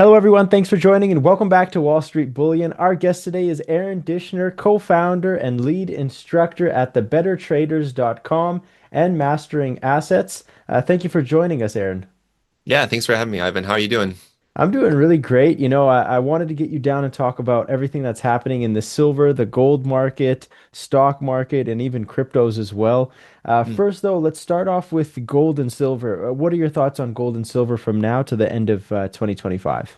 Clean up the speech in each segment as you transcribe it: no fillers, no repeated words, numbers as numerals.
Hello, everyone. Thanks for joining and welcome back to Wall Street Bullion. Our guest today is Aaron Dishner, co-founder and lead instructor at thebettertraders.com and Mastering Assets. Thank you for joining us, Aaron. Yeah, thanks for having me, Ivan. How are you doing? I'm doing really great. I wanted to get you down and talk about everything that's happening in the silver, the gold market, stock market, and even cryptos as well. Mm. First, though, let's start off with gold and silver. What are your thoughts on gold and silver from now to the end of 2025?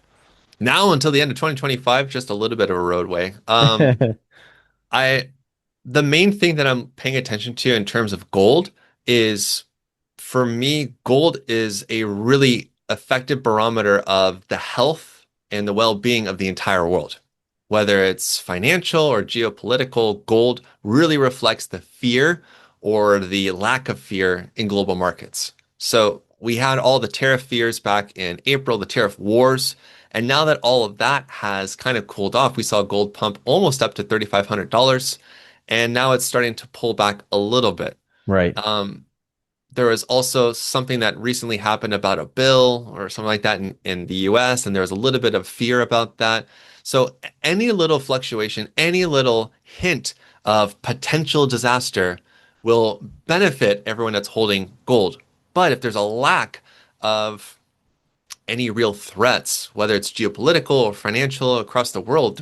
Now until the end of 2025, just a little bit of a roadway. I the main thing that I'm paying attention to in terms of gold is for me, gold is a really effective barometer of the health and the well-being of the entire world. Whether it's financial or geopolitical, gold really reflects the fear or the lack of fear in global markets. So we had all the tariff fears back in April, the tariff wars. And now that all of that has kind of cooled off, we saw gold pump almost up to $3,500. And now it's starting to pull back a little bit. Right. Um, there was also something that recently happened about a bill or something like that in the US, and there was a little bit of fear about that. So any little fluctuation, any little hint of potential disaster will benefit everyone that's holding gold. But if there's a lack of any real threats, whether it's geopolitical or financial across the world,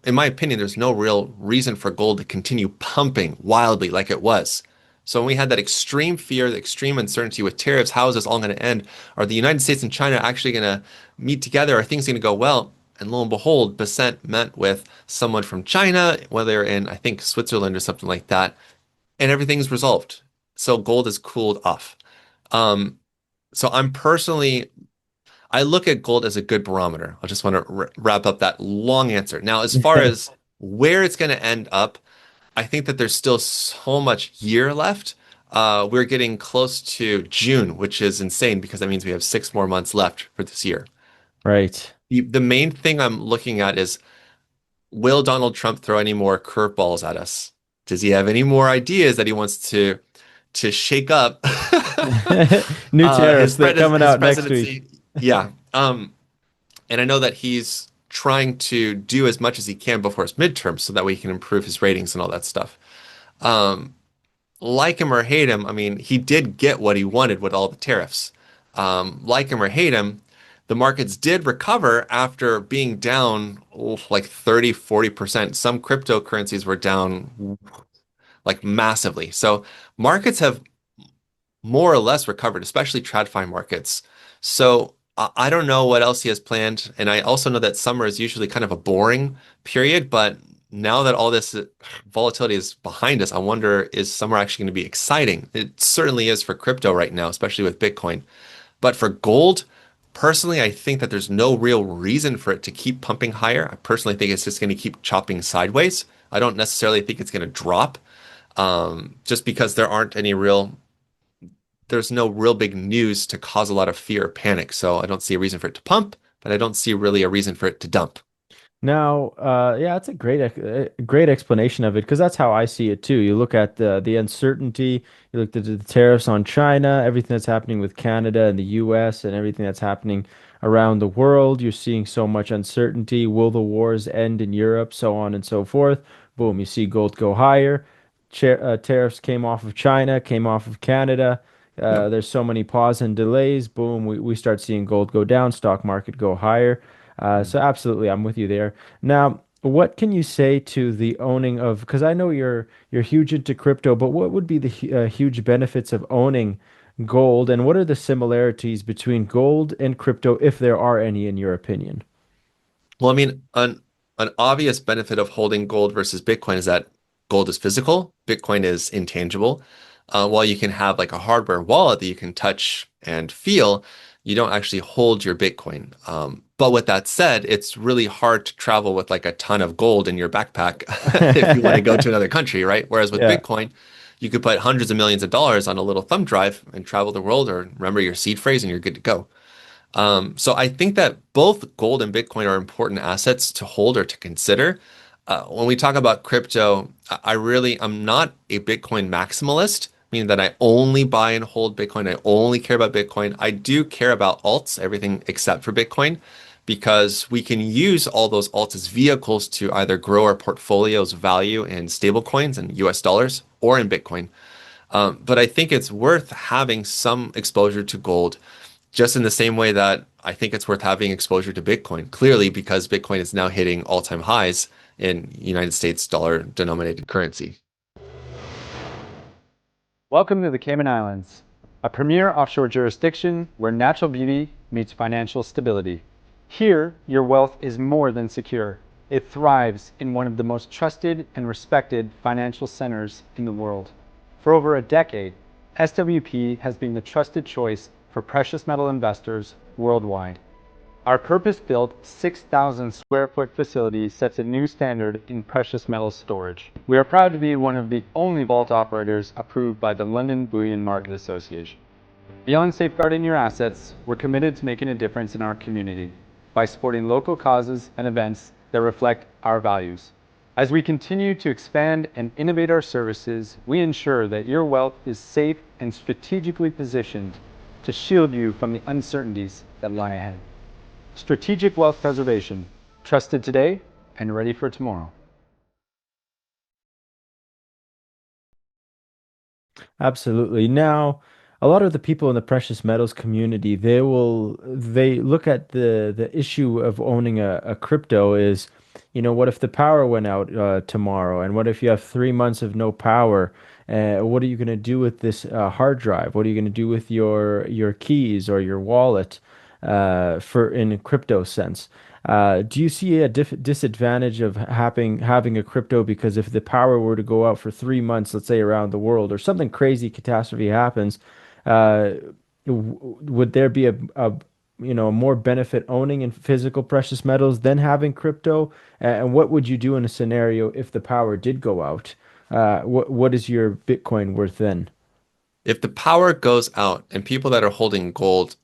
in my opinion, there's no real reason for gold to continue pumping wildly like it was. So when we had that extreme fear, the extreme uncertainty with tariffs, how is this all going to end? Are the United States and China actually going to meet together? Are things going to go well? And lo and behold, Besant met with someone from China, whether in, I think, Switzerland or something like that, and everything's resolved. So gold has cooled off. Um, so I look at gold as a good barometer. I just want to wrap up that long answer. Now, as far as where it's going to end up, I think that there's still so much year left. We're getting close to June, which is insane because that means we have 6 more months left for this year. Right. The main thing I'm looking at is, will Donald Trump throw any more curveballs at us? Does he have any more ideas that he wants to shake up New tariffs that coming his out next week. presidency? Yeah. And I know that he's trying to do as much as he can before his midterms so that way he can improve his ratings and all that stuff. Um, like him or hate him, I mean, he did get what he wanted with all the tariffs. Like him or hate him, the markets did recover after being down like 30, 40%. Some cryptocurrencies were down like massively. So markets have more or less recovered, especially TradFi markets. So I don't know what else he has planned. And I also know that summer is usually kind of a boring period, but now that all this volatility is behind us, I wonder, is summer actually going to be exciting? It certainly is for crypto right now, especially with Bitcoin. But for gold, personally, I think that there's no real reason for it to keep pumping higher. I personally think it's just going to keep chopping sideways. I don't necessarily think it's going to drop, just because there's no real big news to cause a lot of fear or panic. So I don't see a reason for it to pump, but I don't see really a reason for it to dump. Now, yeah, that's a great explanation of it because that's how I see it too. You look at the uncertainty, you look at the tariffs on China, everything that's happening with Canada and the US and everything that's happening around the world. You're seeing so much uncertainty. Will the wars end in Europe? So on and so forth. Boom, you see gold go higher. Tariffs came off of China, came off of Canada. Yep. There's so many pause and delays. Boom, we start seeing gold go down, stock market go higher. So absolutely, I'm with you there. Now, what can you say to the owning of, because I know you're huge into crypto, but what would be the huge benefits of owning gold, and what are the similarities between gold and crypto, if there are any, in your opinion? Well, I mean, an obvious benefit of holding gold versus Bitcoin is that gold is physical, Bitcoin is intangible. While you can have like a hardware wallet that you can touch and feel, you don't actually hold your Bitcoin. But with that said, it's really hard to travel with like a ton of gold in your backpack if you want to go to another country, right? Whereas with Yeah. Bitcoin, you could put hundreds of millions of dollars on a little thumb drive and travel the world or remember your seed phrase and you're good to go. So I think that both gold and Bitcoin are important assets to hold or to consider. When we talk about crypto, I'm not a Bitcoin maximalist, meaning that I only buy and hold Bitcoin. I only care about Bitcoin. I do care about alts, everything except for Bitcoin, because we can use all those alts as vehicles to either grow our portfolio's value in stablecoins and US dollars or in Bitcoin. But I think it's worth having some exposure to gold, just in the same way that I think it's worth having exposure to Bitcoin. Clearly, because Bitcoin is now hitting all-time highs in United States dollar denominated currency. Welcome to the Cayman Islands, a premier offshore jurisdiction where natural beauty meets financial stability. Here, your wealth is more than secure. It thrives in one of the most trusted and respected financial centers in the world. For over a decade, SWP has been the trusted choice for precious metal investors worldwide. Our purpose-built 6,000 square foot facility sets a new standard in precious metal storage. We are proud to be one of the only vault operators approved by the London Bullion Market Association. Beyond safeguarding your assets, we're committed to making a difference in our community by supporting local causes and events that reflect our values. As we continue to expand and innovate our services, we ensure that your wealth is safe and strategically positioned to shield you from the uncertainties that lie ahead. Strategic wealth preservation, trusted today and ready for tomorrow. Absolutely. Now, a lot of the people in the precious metals community, they look at the issue of owning a crypto is, what if the power went out tomorrow, and what if you have 3 months of no power? What are you going to do with this hard drive? What are you going to do with your keys or your wallet for in a crypto sense? Do you see a disadvantage of having a crypto because if the power were to go out for 3 months, let's say around the world, or something crazy catastrophe happens, uh, would there be a more benefit owning in physical precious metals than having crypto? And what would you do in a scenario if the power did go out? What is your Bitcoin worth then? If the power goes out and people that are holding gold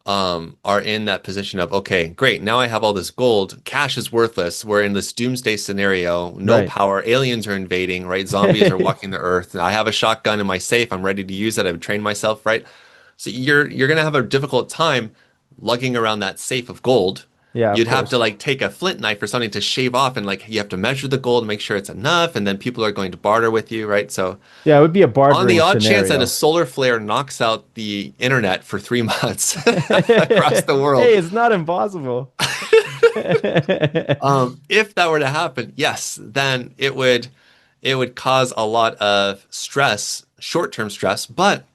are in that position of, okay, great, now I have all this gold, cash is worthless. We're in this doomsday scenario, no Right. power, aliens are invading, right? Zombies are walking the earth. I have a shotgun in my safe. I'm ready to use it. I've trained myself, right? So you're gonna have a difficult time lugging around that safe of gold. Yeah, of You'd have to course. like take a flint knife or something to shave off, and like you have to measure the gold, make sure it's enough, and then people are going to barter with you, right? So Yeah, it would be a on the bartering odd chance that a scenario. solar flare knocks out the internet for 3 months across the world, Hey, it's not impossible. if that were to happen, yes, then it would cause a lot of stress, short-term stress. But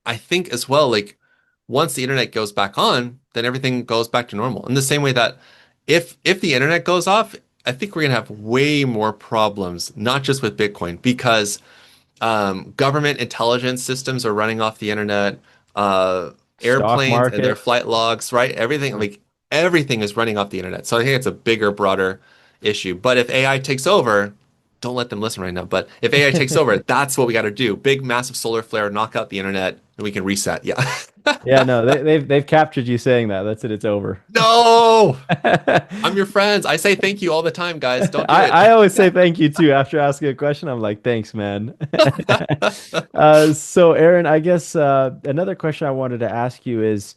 I think as well, like once the internet goes back on, then everything goes back to normal. In the same way that if the internet goes off, I think we're gonna have way more problems, not just with Bitcoin, because government intelligence systems are running off the internet, Stock airplanes and their market. flight logs, right? Everything, like everything is running off the internet. So I think it's a bigger, broader issue. But if AI takes over, don't let them listen right now. But if AI takes over, that's what we got to do. Big, massive solar flare, knock out the internet, and we can reset. Yeah. Yeah, no, they've captured you saying that. That's it. It's over. No, I'm your friends. I say thank you all the time, guys. Don't do it. I always say thank you too after asking a question. I'm like, thanks, man. So Aaron, I guess another question I wanted to ask you is,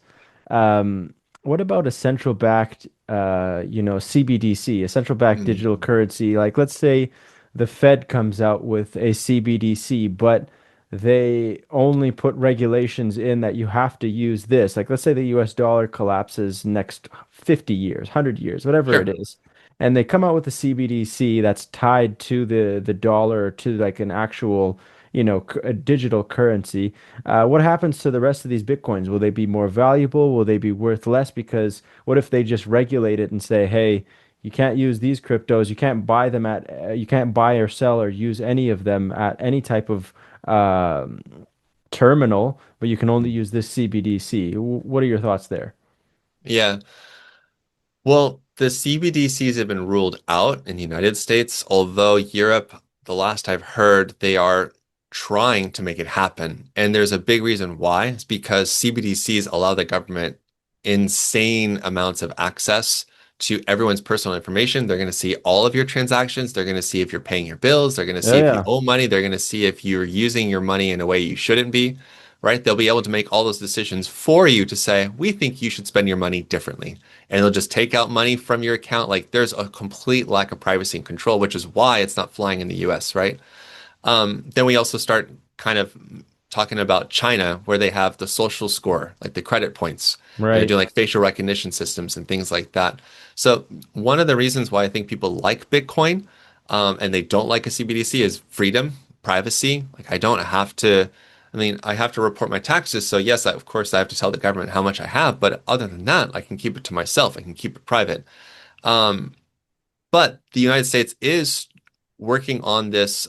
what about a central backed, CBDC, a central backed digital Hmm. currency? Like, let's say the Fed comes out with a CBDC, but they only put regulations in that you have to use this. Like, let's say the US dollar collapses next 50 years, 100 years, whatever it Sure. is. And they come out with a CBDC that's tied to the dollar or to like an actual, a digital currency. What happens to the rest of these Bitcoins? Will they be more valuable? Will they be worth less? Because what if they just regulate it and say, hey, you can't use these cryptos, you can't buy or sell or use any of them at any type of um, terminal, but you can only use this CBDC. What are your thoughts there? Yeah. Well, the CBDCs have been ruled out in the United States, although Europe, the last I've heard, they are trying to make it happen. And there's a big reason why. It's because CBDCs allow the government insane amounts of access to everyone's personal information. They're going to see all of your transactions. They're going to see if you're paying your bills. They're going to Oh see if you yeah. owe money. They're going to see if you're using your money in a way you shouldn't be. right? They'll be able to make all those decisions for you to say, we think you should spend your money differently. And they'll just take out money from your account. Like there's a complete lack of privacy and control, which is why it's not flying in the US, right? Then we also start kind of talking about China, where they have the social score, like the credit points, and they're Right. doing like facial recognition systems and things like that. So one of the reasons why I think people like Bitcoin, and they don't like a CBDC is freedom, privacy. Like I don't have to, I mean, I have to report my taxes. So yes, of course, I have to tell the government how much I have, but other than that, I can keep it to myself. I can keep it private. Um, but the United States is working on this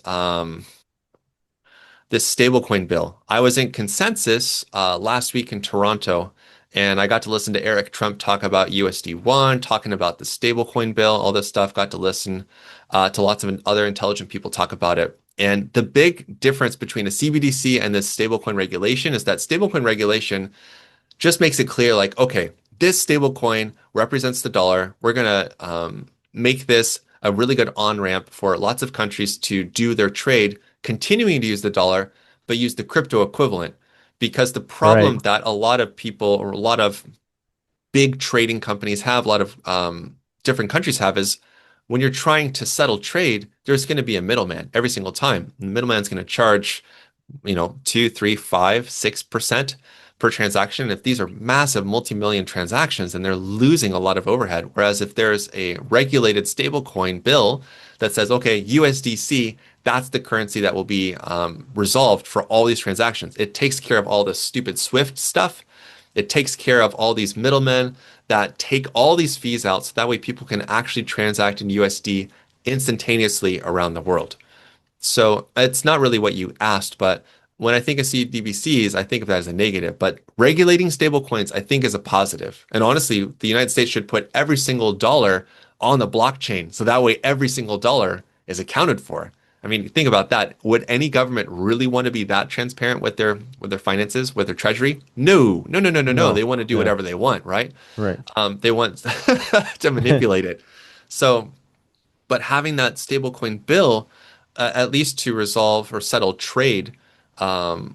stablecoin bill. I was in consensus last week in Toronto, and I got to listen to Eric Trump talk about USD1, talking about the stablecoin bill, all this stuff. Got to listen to lots of other intelligent people talk about it. And the big difference between a CBDC and this stablecoin regulation is that stablecoin regulation just makes it clear like, okay, this stable coin represents the dollar. We're going to make this a really good on-ramp for lots of countries to do their trade, continuing to use the dollar, but use the crypto equivalent. Because the Right. problem that a lot of people or a lot of big trading companies have, a lot of different countries have is when you're trying to settle trade, there's going to be a middleman every single time. The middleman's going to charge 2, 3, 5, 6% per transaction. If these are massive multi-million transactions, then they're losing a lot of overhead. Whereas if there's a regulated stablecoin bill that says, okay, USDC, that's the currency that will be resolved for all these transactions. It takes care of all the stupid Swift stuff. It takes care of all these middlemen that take all these fees out so that way people can actually transact in USD instantaneously around the world. So it's not really what you asked, but when I think of CBDCs, I think of that as a negative. But regulating stablecoins, I think, is a positive. And honestly, the United States should put every single dollar on the blockchain, so that way every single dollar is accounted for. I mean, think about that. Would any government really want to be that transparent with their finances, with their treasury? No, no, no, no, no, no. They No. want to do Yeah. whatever they want, right? Right. They want to manipulate it. So but having that stablecoin bill, at least to resolve or settle trade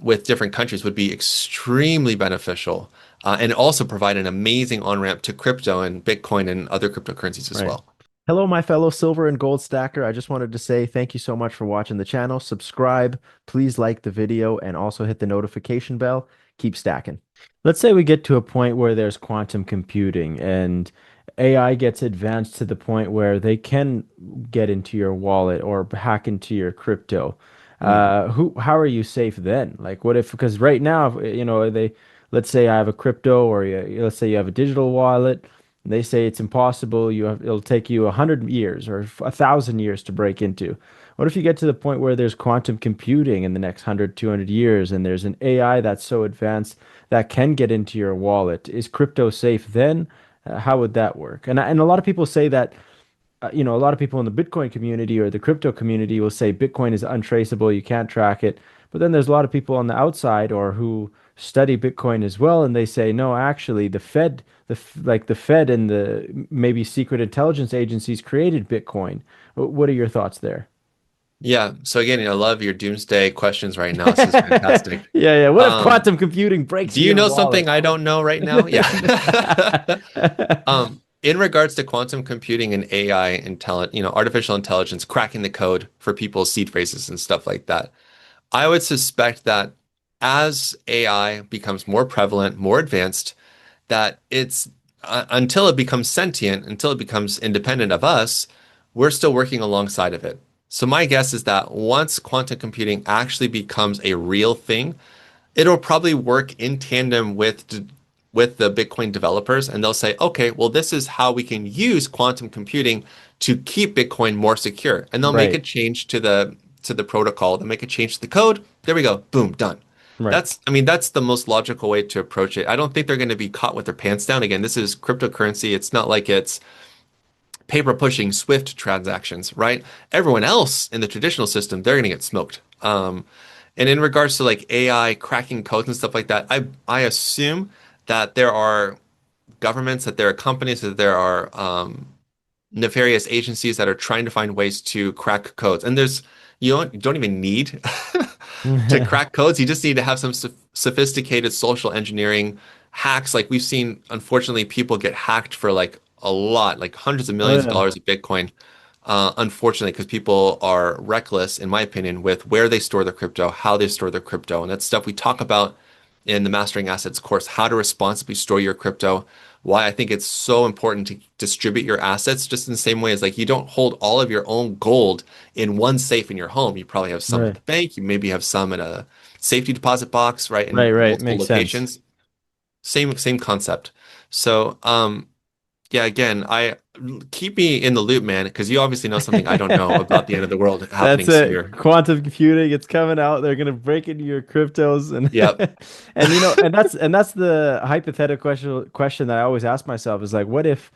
with different countries, would be extremely beneficial and also provide an amazing on-ramp to crypto and Bitcoin and other cryptocurrencies as Right. well. Hello, my fellow silver and gold stacker. I just wanted to say thank you so much for watching the channel. Subscribe, please like the video, and also hit the notification bell. Keep stacking. Let's say we get to a point where there's quantum computing and AI gets advanced to the point where they can get into your wallet or hack into your crypto. Mm. How are you safe then? Like, what if, because right now, let's say I have a crypto or let's say you have a digital wallet. They say it's impossible. It'll take you 100 years or 1,000 years to break into. What if you get to the point where there's quantum computing in the next 100, 200 years, and there's an AI that's so advanced that can get into your wallet? Is crypto safe then? How would that work? And a lot of people say that a lot of people in the Bitcoin community or the crypto community will say Bitcoin is untraceable, you can't track it. But then there's a lot of people on the outside or who study Bitcoin as well, and they say, no, actually, the Fed and the maybe secret intelligence agencies created Bitcoin. What are your thoughts there? Yeah. So again, I love your doomsday questions right now. This is fantastic. Yeah, yeah. What if Um, quantum computing breaks do in you your know wallet? something I don't know right now? Yeah. In regards to quantum computing and AI, artificial intelligence cracking the code for people's seed phrases and stuff like that, I would suspect that as AI becomes more prevalent, more advanced, that it's until it becomes sentient, until it becomes independent of us, we're still working alongside of it. So my guess is that once quantum computing actually becomes a real thing, it'll probably work in tandem with the Bitcoin developers, and they'll say, okay, well, this is how we can use quantum computing to keep Bitcoin more secure, and they'll make a Right, change to the protocol. They'll make a change to the code. There we go. Boom, done. right, I mean, that's the most logical way to approach it. I don't think they're going to be caught with their pants down. Again, this is cryptocurrency. It's not like it's paper pushing Swift transactions, right? Everyone else in the traditional system, they're going to get smoked. And in regards to like AI cracking codes and stuff like that, I assume that there are governments, that there are companies, that there are nefarious agencies that are trying to find ways to crack codes. And you don't even need to crack codes. You just need to have some sophisticated social engineering hacks. Like we've seen, unfortunately, people get hacked for like a lot, like hundreds of Oh millions of yeah. dollars of Bitcoin. Unfortunately, because people are reckless, in my opinion, with where they store their crypto, how they store their crypto, and that's stuff we talk about in the Mastering Assets course, how to responsibly store your crypto. Why I think it's so important to distribute your assets just in the same way as like you don't hold all of your own gold in one safe in your home. You probably have some at Right. the bank. You maybe have some in a safety deposit box, right? Right, In right. multiple Makes sense. locations. Same concept. So, yeah, again, I keep me in the loop, man, because you obviously know something I don't know about the end of the world That's happening it. here. Quantum computing, it's coming out. They're gonna break into your cryptos and Yep. and and that's the hypothetical question that I always ask myself is like, what if,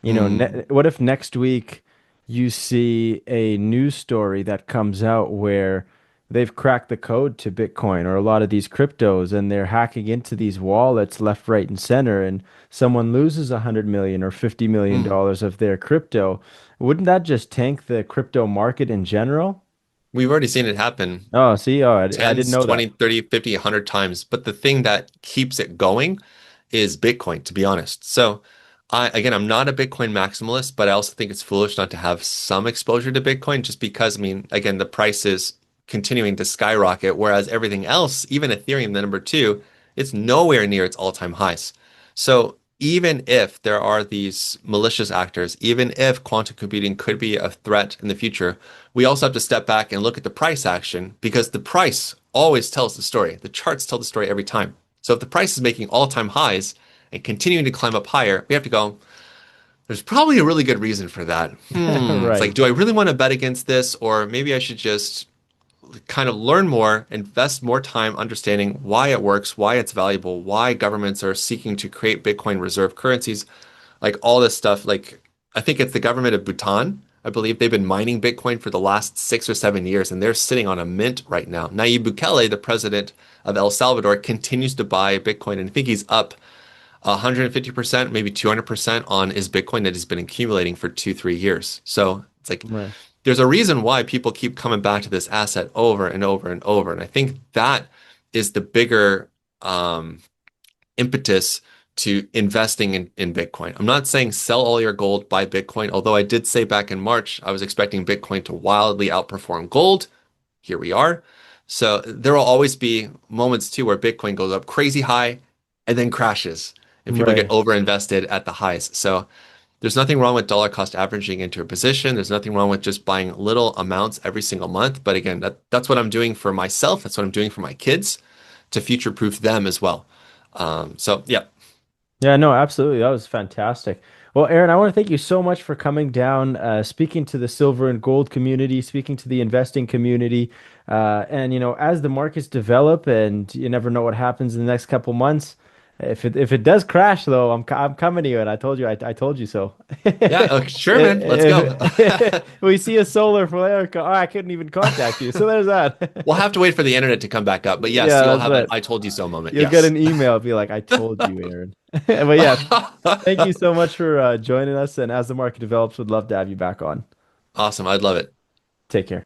Hmm. what if next week you see a news story that comes out where they've cracked the code to Bitcoin or a lot of these cryptos and they're hacking into these wallets left, right, and center, and someone loses 100 million or 50 million Hmm. dollars of their crypto? Wouldn't that just tank the crypto market in general? We've already seen it happen Oh, see, I didn't 10s, know that. 20, 30, 50, 100 times. But the thing that keeps it going is Bitcoin, to be honest. So again, I'm not a Bitcoin maximalist, but I also think it's foolish not to have some exposure to Bitcoin just because, I mean, again, the price is continuing to skyrocket, whereas everything else, even Ethereum, the number two, it's nowhere near its all-time highs. So even if there are these malicious actors, even if quantum computing could be a threat in the future, we also have to step back and look at the price action because the price always tells the story. The charts tell the story every time. So if the price is making all-time highs and continuing to climb up higher, we have to go, there's probably a really good reason for that. It's like, Right. do I really want to bet against this? Or maybe I should just kind of learn more, invest more time understanding why it works, why it's valuable, why governments are seeking to create Bitcoin reserve currencies, like all this stuff. Like, I think it's the government of Bhutan. I believe they've been mining Bitcoin for the last 6 or 7 years, and they're sitting on a mint right now. Nayib Bukele, the president of El Salvador, continues to buy Bitcoin, and I think he's up 150%, maybe 200% on his Bitcoin that he's been accumulating for 2, 3 years. So it's like Right. there's a reason why people keep coming back to this asset over and over and over. And I think that is the bigger um, impetus to investing in Bitcoin. I'm not saying sell all your gold, buy Bitcoin, although I did say back in March, I was expecting Bitcoin to wildly outperform gold. Here we are. So there will always be moments too where Bitcoin goes up crazy high and then crashes and people get Right. over invested at the highs. So there's nothing wrong with dollar cost averaging into a position. There's nothing wrong with just buying little amounts every single month. But again, that's what I'm doing for myself. That's what I'm doing for my kids to future-proof them as well. So yeah, Yeah, no, absolutely. That was fantastic. Well, Aaron, I want to thank you so much for coming down, speaking to the silver and gold community, speaking to the investing community. And as the markets develop, and you never know what happens in the next couple months. If it does crash, though, I'm coming to you, and I told you so. yeah, sure, man. Let's go. We see a solar flare. Oh, I couldn't even contact you. So there's that. We'll have to wait for the internet to come back up. But yes, Yeah, you'll that's have an right. I told you so moment. You'll get Yes. an email, be like, I told you, Aaron. But yeah, thank you so much for joining us. And as the market develops, would love to have you back on. Awesome. I'd love it. Take care.